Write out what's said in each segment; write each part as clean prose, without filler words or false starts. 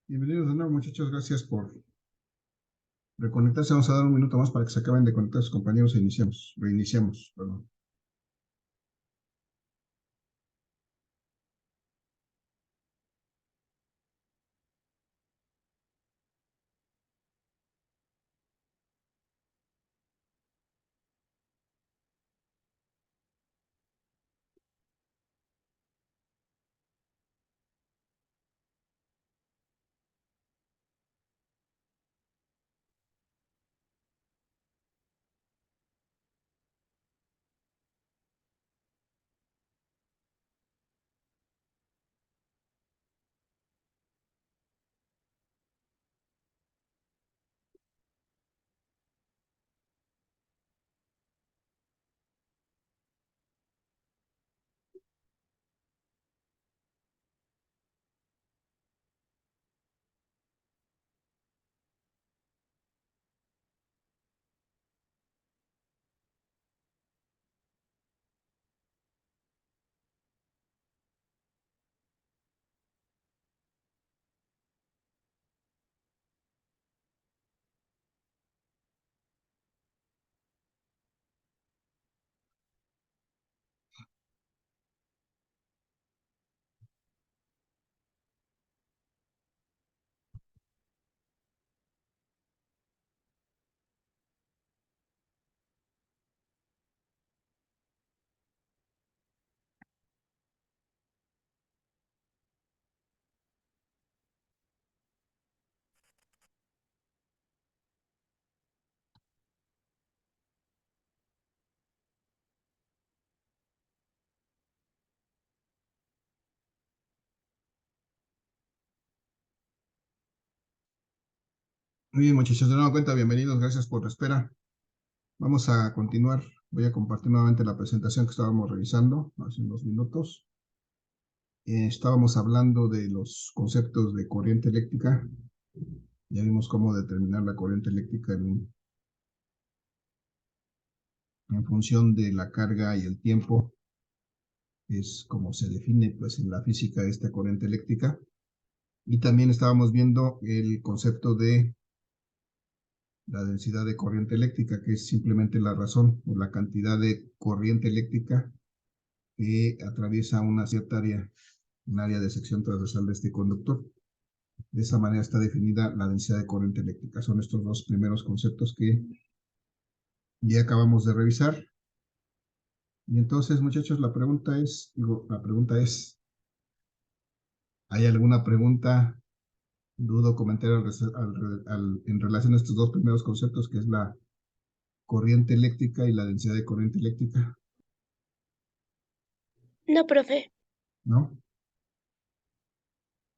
Bienvenidos de nuevo, muchachos. Gracias por reconectarse. Vamos a dar un minuto más para que se acaben de conectar sus compañeros e reiniciamos, perdón. Muy bien, muchachos, de nueva cuenta, bienvenidos. Gracias por la espera. Vamos a continuar. Voy a compartir nuevamente la presentación que estábamos revisando hace unos minutos. Estábamos hablando de los conceptos de corriente eléctrica. Ya vimos cómo determinar la corriente eléctrica en función de la carga y el tiempo. Es como se define pues, en la física esta corriente eléctrica. Y también estábamos viendo el concepto de la densidad de corriente eléctrica, que es simplemente la razón o la cantidad de corriente eléctrica que atraviesa una cierta área, un área de sección transversal de este conductor. De esa manera está definida la densidad de corriente eléctrica. Son estos dos primeros conceptos que ya acabamos de revisar. Y entonces, muchachos, la pregunta es, ¿hay alguna pregunta, duda o comentario en relación a estos dos primeros conceptos, que es la corriente eléctrica y la densidad de corriente eléctrica? No, profe. ¿No?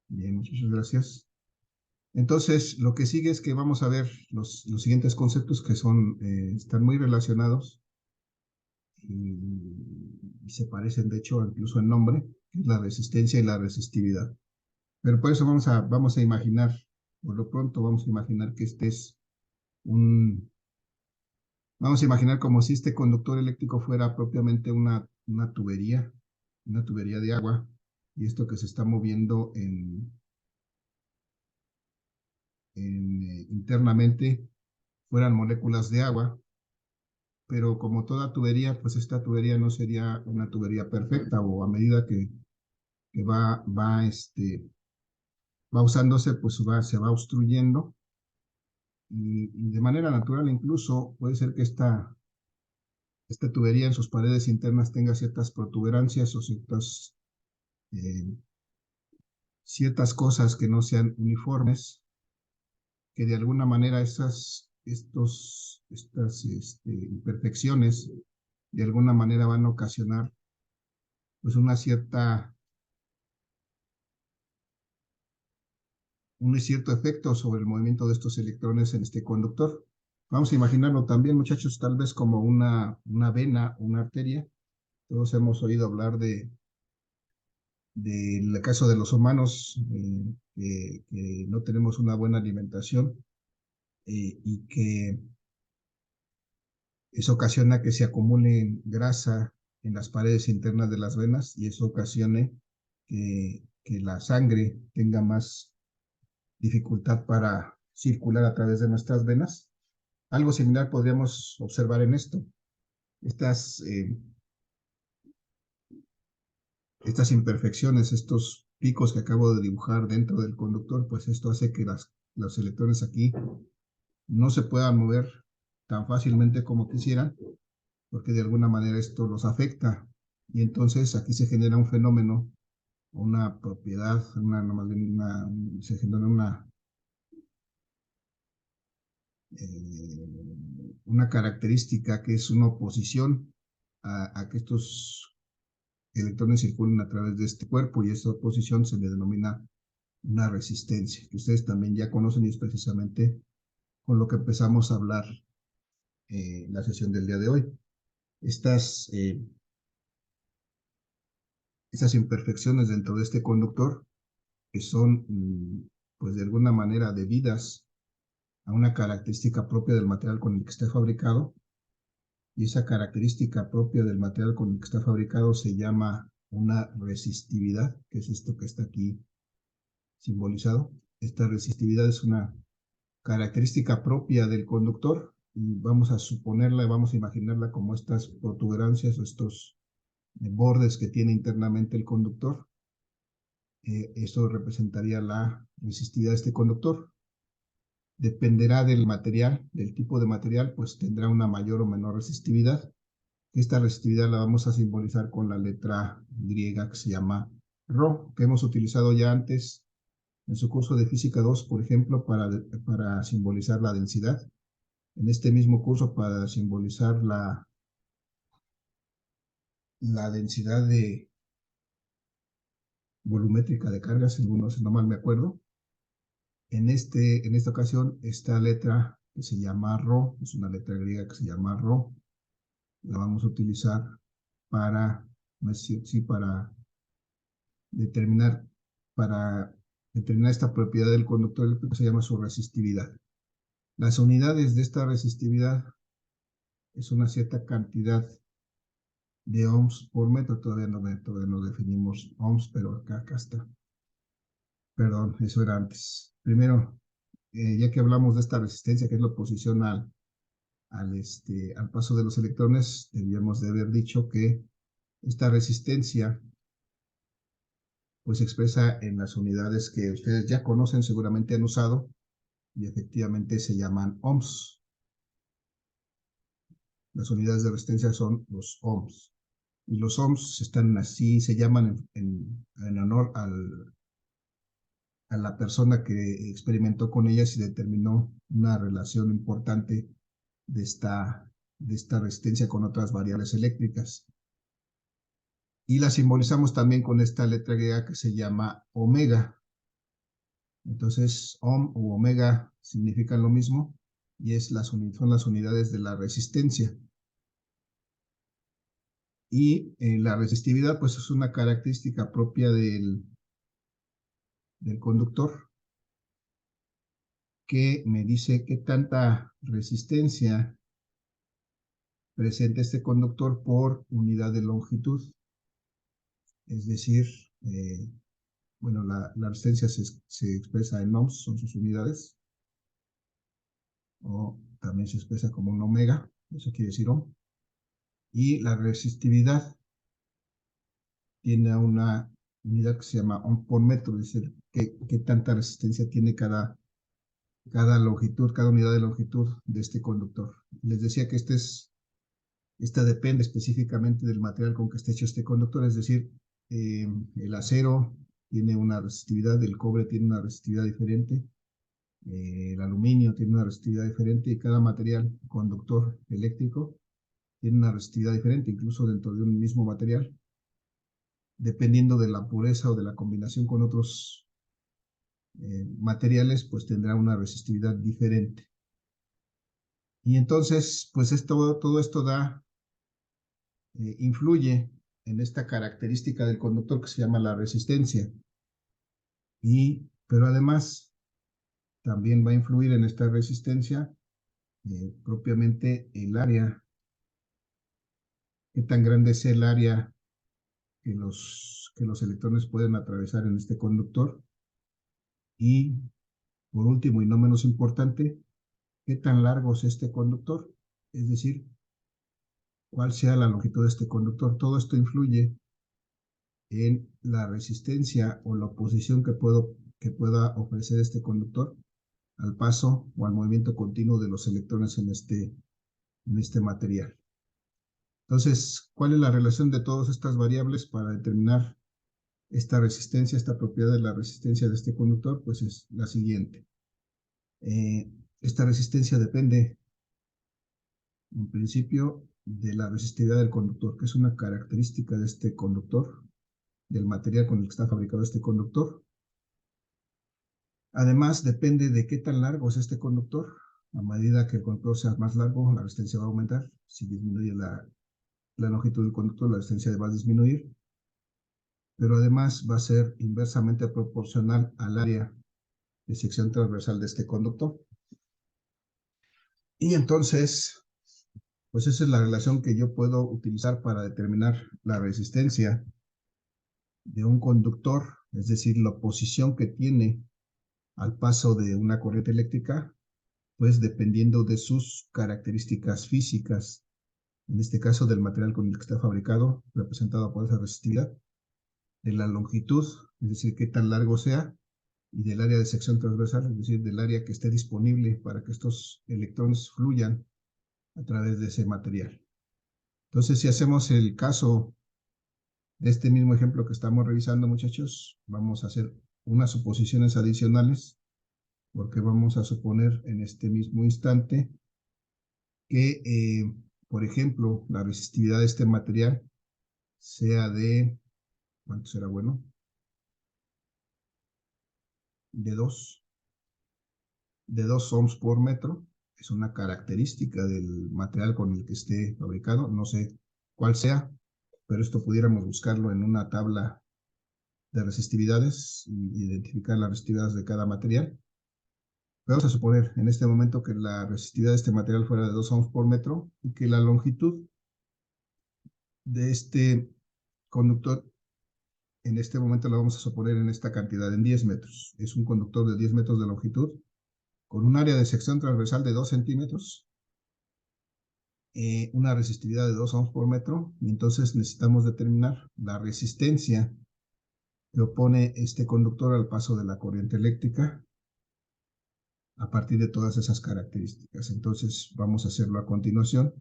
Bien, muchas gracias. Entonces, lo que sigue es que vamos a ver los siguientes conceptos que están muy relacionados y se parecen, de hecho, incluso en nombre, que es la resistencia y la resistividad. Pero por eso vamos a imaginar, por lo pronto vamos a imaginar que vamos a imaginar como si este conductor eléctrico fuera propiamente una tubería de agua, y esto que se está moviendo internamente fueran moléculas de agua, pero como toda tubería, pues esta tubería no sería una tubería perfecta, o a medida que va usándose, pues se va obstruyendo, y de manera natural incluso puede ser que esta tubería en sus paredes internas tenga ciertas protuberancias o eh, ciertas cosas que no sean uniformes, que de alguna manera estas imperfecciones de alguna manera van a ocasionar pues un cierto efecto sobre el movimiento de estos electrones en este conductor. Vamos a imaginarlo también, muchachos, tal vez como una vena, una arteria. Todos hemos oído hablar del caso de los humanos, que no tenemos una buena alimentación, y que eso ocasiona que se acumule grasa en las paredes internas de las venas, y eso ocasione que la sangre tenga más dificultad para circular a través de nuestras venas. Algo similar podríamos observar en esto. Estas imperfecciones, estos picos que acabo de dibujar dentro del conductor, pues esto hace que los electrones aquí no se puedan mover tan fácilmente como quisieran, porque de alguna manera esto los afecta. Y entonces aquí se genera un fenómeno, una propiedad, se genera una característica que es una oposición a que estos electrones circulen a través de este cuerpo, y esa oposición se le denomina una resistencia, que ustedes también ya conocen, y es precisamente con lo que empezamos a hablar en la sesión del día de hoy. Estas imperfecciones dentro de este conductor, que son, pues de alguna manera debidas a una característica propia del material con el que está fabricado, y esa característica propia del material con el que está fabricado se llama una resistividad, que es esto que está aquí simbolizado. Esta resistividad es una característica propia del conductor, y vamos a suponerla, vamos a imaginarla como estas protuberancias o estos bordes que tiene internamente el conductor. Esto representaría la resistividad de este conductor. Dependerá del material, del tipo de material, pues tendrá una mayor o menor resistividad. Esta resistividad la vamos a simbolizar con la letra griega que se llama Rho, que hemos utilizado ya antes en su curso de Física 2, por ejemplo, para simbolizar la densidad. En este mismo curso, para simbolizar la densidad volumétrica de cargas, si no mal me acuerdo. En esta ocasión, esta letra que se llama Rho, es una letra griega que se llama Rho, la vamos a utilizar para, no es sí, determinar, para determinar esta propiedad del conductor eléctrico, que se llama su resistividad. Las unidades de esta resistividad es una cierta cantidad de ohms por metro. Todavía no definimos ohms, pero acá está. Perdón, eso era antes. Primero, ya que hablamos de esta resistencia, que es la oposición al paso de los electrones, debíamos de haber dicho que esta resistencia pues se expresa en las unidades que ustedes ya conocen, seguramente han usado, y efectivamente se llaman ohms. Las unidades de resistencia son los ohms. Y los ohms están así, se llaman en honor a la persona que experimentó con ellas y determinó una relación importante de esta resistencia con otras variables eléctricas. Y la simbolizamos también con esta letra griega que se llama omega. Entonces, ohm u omega significan lo mismo, y son las unidades de la resistencia. Y la resistividad, pues es una característica propia del conductor, que me dice qué tanta resistencia presenta este conductor por unidad de longitud. Es decir, bueno, la resistencia se expresa en ohms, son sus unidades, o también se expresa como un omega, eso quiere decir ohm. Y la resistividad tiene una unidad que se llama ohm por metro, es decir, qué tanta resistencia tiene cada longitud, cada unidad de longitud de este conductor. Les decía que esta depende específicamente del material con que esté hecho este conductor, es decir, el acero tiene una resistividad, el cobre tiene una resistividad diferente, el aluminio tiene una resistividad diferente, y cada material conductor eléctrico tiene una resistividad diferente, incluso dentro de un mismo material, dependiendo de la pureza o de la combinación con otros materiales, pues tendrá una resistividad diferente. Y entonces, pues todo esto influye en esta característica del conductor que se llama la resistencia. Pero además, también va a influir en esta resistencia propiamente el área, qué tan grande es el área que los electrones pueden atravesar en este conductor, y Por último y no menos importante, ¿qué tan largo es este conductor? Es decir, cuál sea la longitud de este conductor. Todo esto influye en la resistencia o la oposición que pueda ofrecer este conductor al paso o al movimiento continuo de los electrones en este material. Entonces, ¿cuál es la relación de todas estas variables para determinar esta resistencia, esta propiedad de la resistencia de este conductor? Pues es la siguiente. Esta resistencia depende, en principio, de la resistividad del conductor, que es una característica de este conductor, del material con el que está fabricado este conductor. Además, depende de qué tan largo es este conductor. A medida que el conductor sea más largo, la resistencia va a aumentar. Si disminuye la longitud del conductor, la resistencia va a disminuir. Pero además va a ser inversamente proporcional al área de sección transversal de este conductor. Y entonces, pues esa es la relación que yo puedo utilizar para determinar la resistencia de un conductor, es decir, la oposición que tiene al paso de una corriente eléctrica, pues dependiendo de sus características físicas, en este caso del material con el que está fabricado, representado por esa resistividad, de la longitud, es decir, qué tan largo sea, y del área de sección transversal, es decir, del área que esté disponible para que estos electrones fluyan a través de ese material. Entonces, si hacemos el caso de este mismo ejemplo que estamos revisando, muchachos, vamos a hacer unas suposiciones adicionales, porque vamos a suponer en este mismo instante que, por ejemplo, la resistividad de este material sea de, ¿cuánto será bueno? De 2 ohms por metro. Es una característica del material con el que esté fabricado. No sé cuál sea, pero esto pudiéramos buscarlo en una tabla de resistividades y identificar las resistividades de cada material. Vamos a suponer en este momento que la resistividad de este material fuera de 2 ohms por metro y que la longitud de este conductor en este momento la vamos a suponer en esta cantidad, en 10 metros. Es un conductor de 10 metros de longitud con un área de sección transversal de 2 centímetros, una resistividad de 2 ohms por metro, y entonces necesitamos determinar la resistencia que opone este conductor al paso de la corriente eléctrica a partir de todas esas características. Entonces vamos a hacerlo a continuación.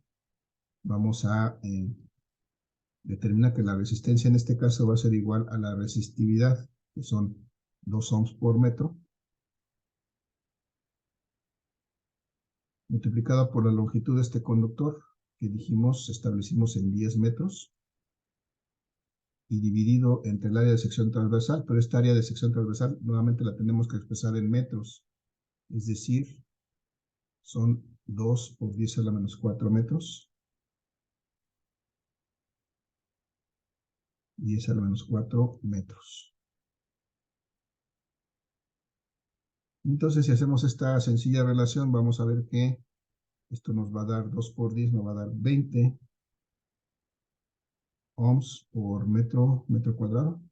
Vamos a determinar que la resistencia en este caso va a ser igual a la resistividad, que son 2 ohms por metro, multiplicada por la longitud de este conductor, que dijimos, establecimos en 10 metros, y dividido entre el área de sección transversal, pero esta área de sección transversal nuevamente la tenemos que expresar en metros, es decir, son 2 por 10 a la menos 4 metros, 10 a la menos 4 metros. Entonces, si hacemos esta sencilla relación, vamos a ver que esto nos va a dar 2 por 10, nos va a dar 20 ohms por metro cuadrado.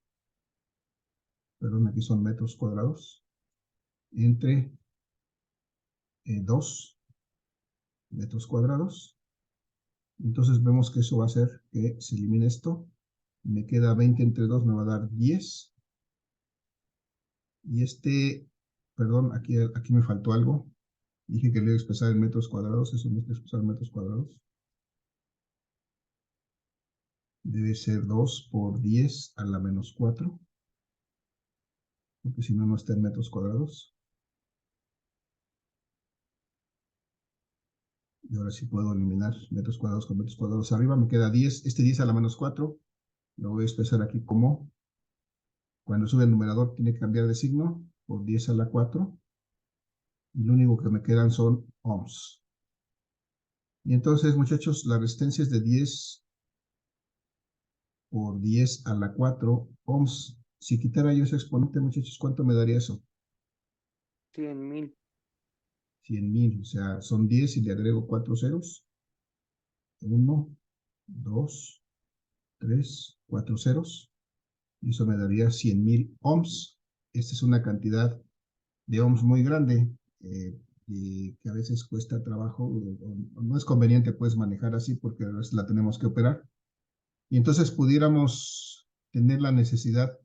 Perdón, aquí son metros cuadrados. Entre 2 metros cuadrados. Entonces vemos que eso va a hacer que se elimine esto. Me queda 20 entre 2, me va a dar 10. Y perdón, aquí me faltó algo. Dije que lo iba a expresar en metros cuadrados, eso no es expresar en metros cuadrados. Debe ser 2 por 10 a la menos 4. Porque si no, no está en metros cuadrados. Y ahora sí puedo eliminar metros cuadrados con metros cuadrados arriba. Me queda 10. Este 10 a la menos 4 lo voy a expresar aquí como, cuando sube el numerador tiene que cambiar de signo, por 10 a la 4. Y lo único que me quedan son ohms. Y entonces, muchachos, la resistencia es de 10 por 10 a la 4 ohms. Si quitara yo ese exponente, muchachos, ¿cuánto me daría eso? 100.000. 100.000, o sea, son 10 y le agrego 4 ceros. 1, 2, 3, 4 ceros. Y eso me daría 100.000 ohms. Esta es una cantidad de ohms muy grande, y que a veces cuesta trabajo, o no es conveniente pues manejar así porque a veces la tenemos que operar. Y entonces pudiéramos tener la necesidad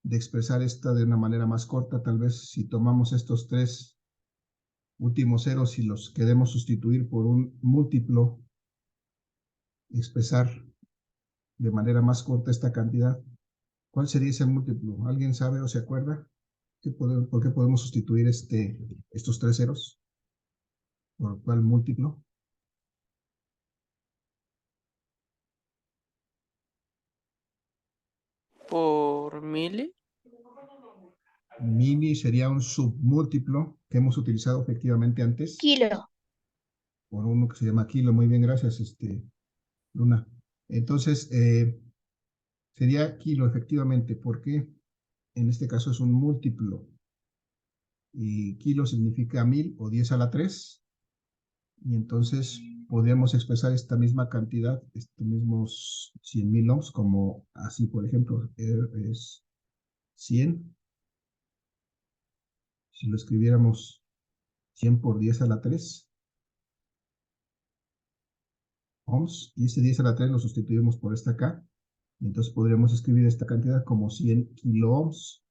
de expresar esta de una manera más corta, tal vez si tomamos estos tres últimos ceros y los queremos sustituir por un múltiplo, expresar de manera más corta esta cantidad. ¿Cuál sería ese múltiplo? ¿Alguien sabe o se acuerda? ¿Por qué podemos sustituir estos tres ceros? ¿Por cuál múltiplo? por mili. Mini sería un submúltiplo que hemos utilizado efectivamente antes. Kilo. Por uno que se llama kilo. Muy bien, gracias, Luna. Entonces, sería kilo efectivamente, porque en este caso es un múltiplo. Y kilo significa 1000 o 10 a la 3. Y entonces podríamos expresar esta misma cantidad, estos mismos 100,000 ohms, como así, por ejemplo, es 100. Si lo escribiéramos 100 por 10 a la 3 ohms, y ese 10 a la 3 lo sustituimos por esta acá, y entonces podríamos escribir esta cantidad como 100 kilo ohms.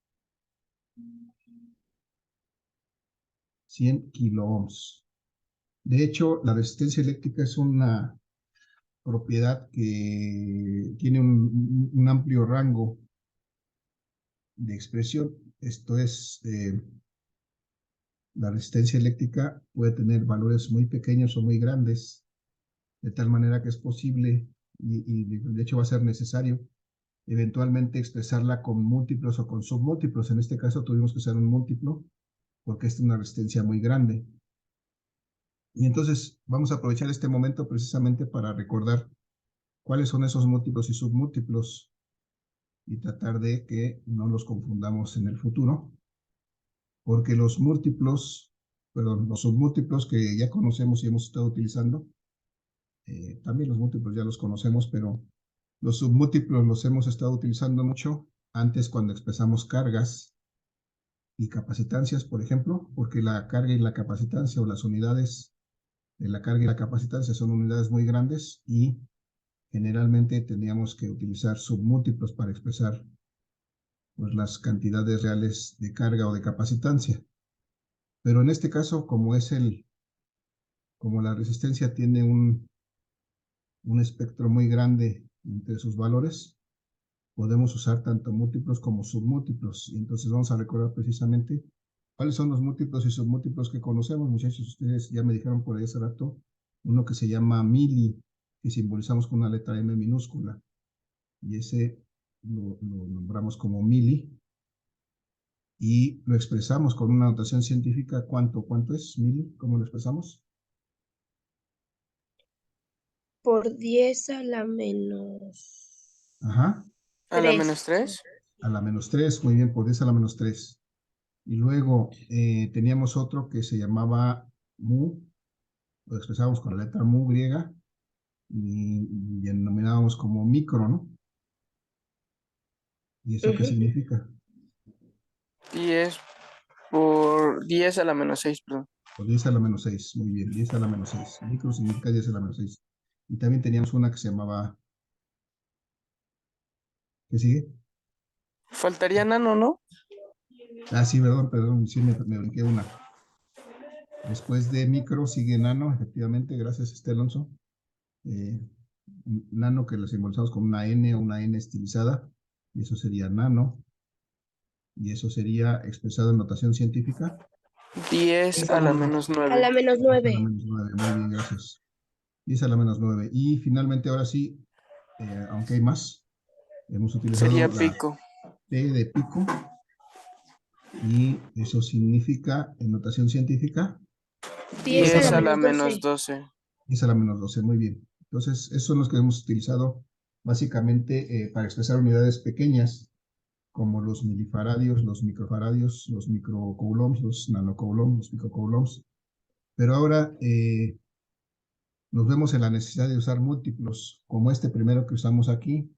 100 kilo ohms. De hecho, la resistencia eléctrica es una propiedad que tiene un amplio rango de expresión. Esto es, la resistencia eléctrica puede tener valores muy pequeños o muy grandes, de tal manera que es posible y de hecho va a ser necesario eventualmente expresarla con múltiplos o con submúltiplos. En este caso tuvimos que usar un múltiplo porque esta es una resistencia muy grande. Y entonces vamos a aprovechar este momento precisamente para recordar cuáles son esos múltiplos y submúltiplos y tratar de que no los confundamos en el futuro, porque los submúltiplos que ya conocemos y hemos estado utilizando, también los múltiplos ya los conocemos, pero los submúltiplos los hemos estado utilizando mucho antes cuando expresamos cargas y capacitancias, por ejemplo, porque la carga y la capacitancia o las unidades de la carga y la capacitancia son unidades muy grandes y generalmente teníamos que utilizar submúltiplos para expresar pues, las cantidades reales de carga o de capacitancia. Pero en este caso, como la resistencia tiene un espectro muy grande entre sus valores, podemos usar tanto múltiplos como submúltiplos. Y entonces vamos a recordar precisamente cuáles son los múltiplos y submúltiplos que conocemos. Muchachos, ustedes ya me dijeron por ahí hace rato, uno que se llama mili, que simbolizamos con una letra M minúscula. Y ese lo nombramos como mili. Y lo expresamos con una notación científica. ¿Cuánto es mili? ¿Cómo lo expresamos? Por 10 a la menos Ajá, A la 3. menos 3. a la menos 3. Muy bien, por 10 a la menos 3. Y luego teníamos otro que se llamaba mu, lo expresábamos con la letra mu griega y denominábamos como micro, ¿no? ¿Y eso qué significa? 10 por 10 a la menos 6, perdón. Por 10 a la menos 6, muy bien, 10 a la menos 6. Micro significa 10 a la menos 6. Y también teníamos una que se llamaba, ¿qué sigue? Faltaría nano, ¿no? Ah, sí, perdón, sí, me brinqué una. Después de micro sigue nano, efectivamente, gracias, Alonso. Nano que lo simbolizamos con una N o una N estilizada, y eso sería nano, y eso sería expresado en notación científica. 10 a la menos A 9. la menos 10 a la 9. menos 9, muy bien, gracias. 10 a la menos 9. Y finalmente, ahora sí, aunque hay más, hemos utilizado Sería la pico. T de pico, y eso significa, en notación científica, 10 a 10 la a la menos menos 12. 12. 10 a la menos 12, muy bien. Entonces, esos son los que hemos utilizado básicamente para expresar unidades pequeñas, como los milifaradios, los microfaradios, los microcoulombs, los nanocoulombs, los picocoulombs. Pero ahora nos vemos en la necesidad de usar múltiplos, como este primero que usamos aquí,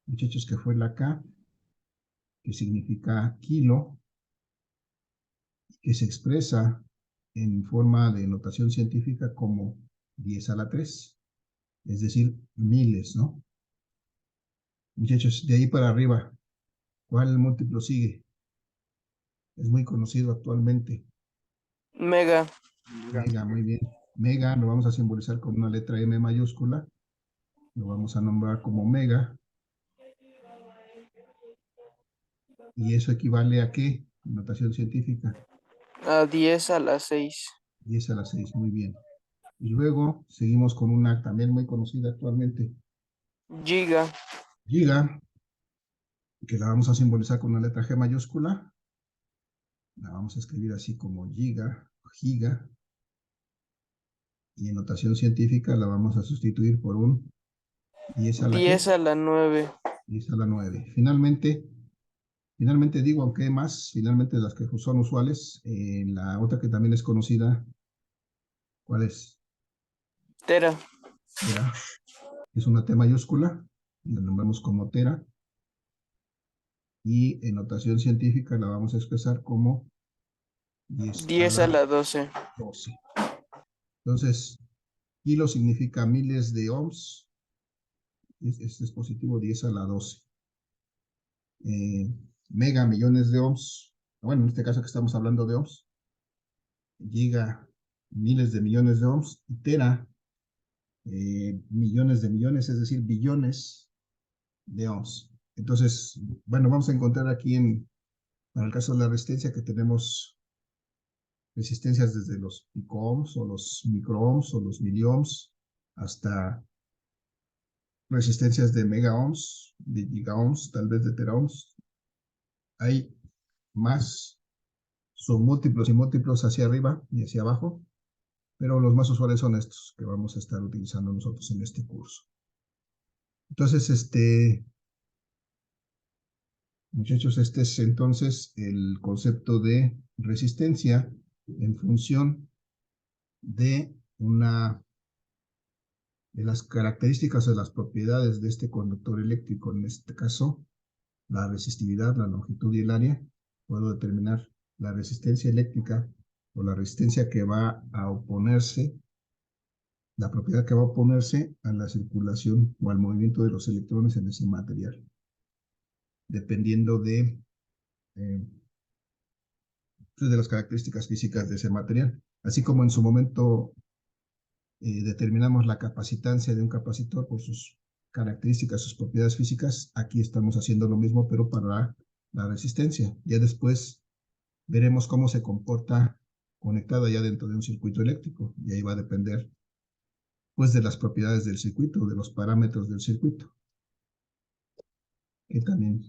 muchachos, que fue la K, que significa kilo, que se expresa en forma de notación científica como 10 a la 3, es decir, miles, ¿no? Muchachos, de ahí para arriba, ¿cuál múltiplo sigue? Es muy conocido actualmente. Mega. Mega, muy bien. Mega lo vamos a simbolizar con una letra M mayúscula. Lo vamos a nombrar como mega. ¿Y eso equivale a qué? Notación científica. A 10 a la 6. 10 a la 6, muy bien. Y luego seguimos con una también muy conocida actualmente. Giga. Giga, que la vamos a simbolizar con una letra G mayúscula. La vamos a escribir así como giga, giga. Y en notación científica la vamos a sustituir por un 10 a la 10 ¿qué? a la 9. 10 a la 9. Finalmente digo, aunque hay más, finalmente las que son usuales, la otra que también es conocida, ¿cuál es? Tera. Tera. Es una T mayúscula, la nombramos como tera. Y en notación científica la vamos a expresar como 10 a 10 a la la 12. 12. Entonces, kilo significa miles de ohms. Este es positivo 10 a la 12. Mega, millones de ohms. Bueno, en este caso que estamos hablando de ohms. Giga, miles de millones de ohms. Y tera, millones de millones, es decir, billones de ohms. Entonces, bueno, vamos a encontrar aquí para el caso de la resistencia que tenemos resistencias desde los picoohms o los microohms o los miliohms hasta resistencias de megaohms, de gigaohms, tal vez de teraohms. Hay más, son múltiplos y múltiplos hacia arriba y hacia abajo, pero los más usuales son estos que vamos a estar utilizando nosotros en este curso. Entonces, muchachos, este es entonces el concepto de resistencia en función de de las características o las propiedades de este conductor eléctrico, en este caso, la resistividad, la longitud y el área. Puedo determinar la resistencia eléctrica o la resistencia que va a oponerse, la propiedad que va a oponerse a la circulación o al movimiento de los electrones en ese material, dependiendo eh, de las características físicas de ese material. Así como en su momento determinamos la capacitancia de un capacitor por sus características, sus propiedades físicas, aquí estamos haciendo lo mismo, pero para la resistencia. Ya después veremos cómo se comporta conectada ya dentro de un circuito eléctrico, y ahí va a depender pues de las propiedades del circuito, de los parámetros del circuito, que también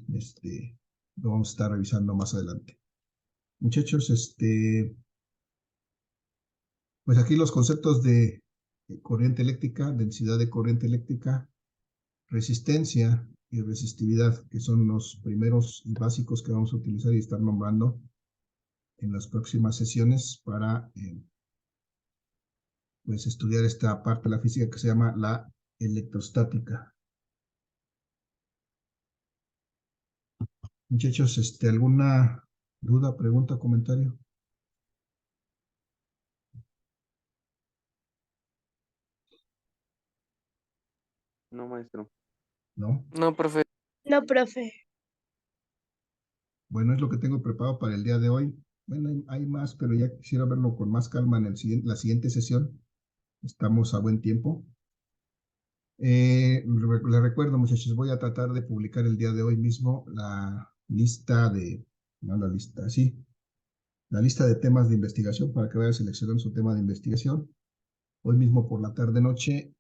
lo vamos a estar revisando más adelante. Muchachos, pues aquí los conceptos de corriente eléctrica, densidad de corriente eléctrica, resistencia y resistividad, que son los primeros y básicos que vamos a utilizar y estar nombrando en las próximas sesiones para pues estudiar esta parte de la física que se llama la electrostática. Muchachos, ¿alguna duda, pregunta, comentario? No, maestro. ¿No? No, profe. No, profe. Bueno, es lo que tengo preparado para el día de hoy. Bueno, hay más, pero ya quisiera verlo con más calma en la siguiente sesión. Estamos a buen tiempo. Les recuerdo, muchachos, voy a tratar de publicar el día de hoy mismo la lista la lista de temas de investigación para que vayan seleccionando su tema de investigación. Hoy mismo por la tarde-noche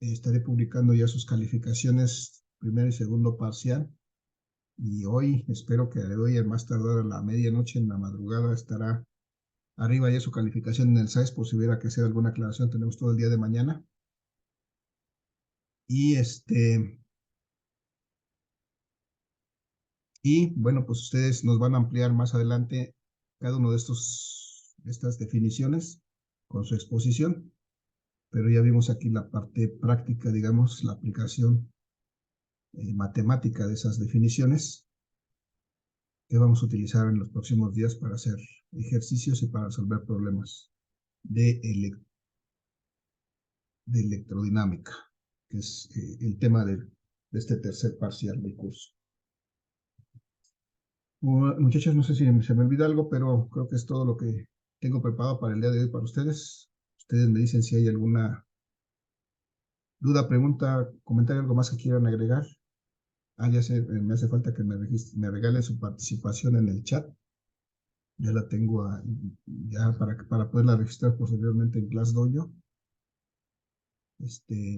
estaré publicando ya sus calificaciones primero y segundo parcial. Y hoy espero que de hoy a más tardar a la medianoche, en la madrugada, estará arriba ya su calificación en el SAES, por si hubiera que hacer alguna aclaración. Tenemos todo el día de mañana. Y bueno, pues ustedes nos van a ampliar más adelante cada uno de estas definiciones con su exposición, pero ya vimos aquí la parte práctica, digamos, la aplicación matemática de esas definiciones que vamos a utilizar en los próximos días para hacer ejercicios y para resolver problemas de, de electrodinámica, que es el tema de este tercer parcial del curso. Muchachos, no sé si se me olvida algo, pero creo que es todo lo que tengo preparado para el día de hoy para ustedes. Ustedes me dicen si hay alguna duda, pregunta, comentario, algo más que quieran agregar. Ya sé, me hace falta que me regale su participación en el chat. Ya la tengo ya para poderla registrar posteriormente en ClassDojo.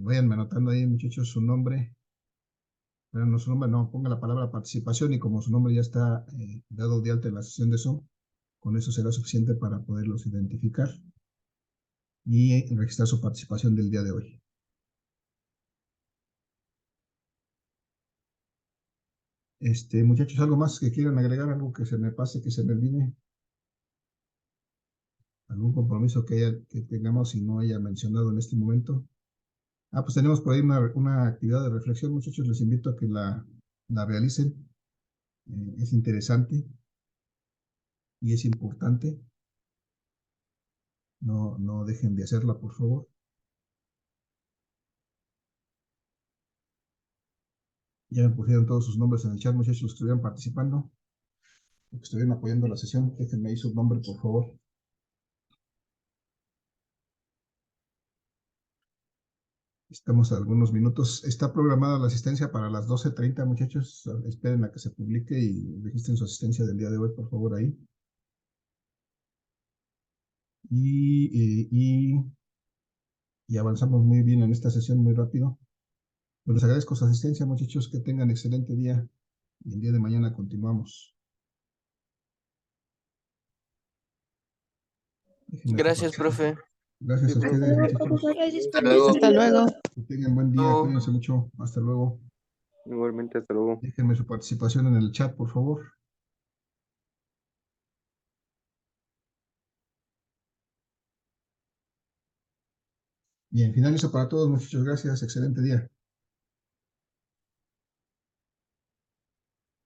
Vayan anotando ahí, muchachos, su nombre. Pero no su nombre, no, ponga la palabra participación y como su nombre ya está dado de alta en la sesión de Zoom, con eso será suficiente para poderlos identificar y registrar su participación del día de hoy. Muchachos, ¿algo más que quieran agregar? ¿Algo que se me pase, que se me olvide? ¿Algún compromiso que tengamos y no haya mencionado en este momento? Pues tenemos por ahí una actividad de reflexión, muchachos. Les invito a que la realicen. Es interesante y es importante. No dejen de hacerla, por favor. Ya me pusieron todos sus nombres en el chat, muchachos, los que estuvieran participando, los que estuvieran apoyando la sesión. Déjenme ahí su nombre, por favor. Estamos a algunos minutos. Está programada la asistencia para las 12:30, muchachos. Esperen a que se publique y registren su asistencia del día de hoy, por favor, ahí. Y avanzamos muy bien en esta sesión, muy rápido. Pues les agradezco su asistencia, muchachos. Que tengan excelente día. Y el día de mañana continuamos. Déjenme Gracias, compartir. profe. Gracias a ustedes, muchachos. Gracias, Hasta luego. Hasta luego. Que tengan buen día. Luego. Cuídense mucho. Hasta luego. Igualmente, hasta luego. Déjenme su participación en el chat, por favor. Bien, finalizo para todos, muchachos. Gracias. Excelente día.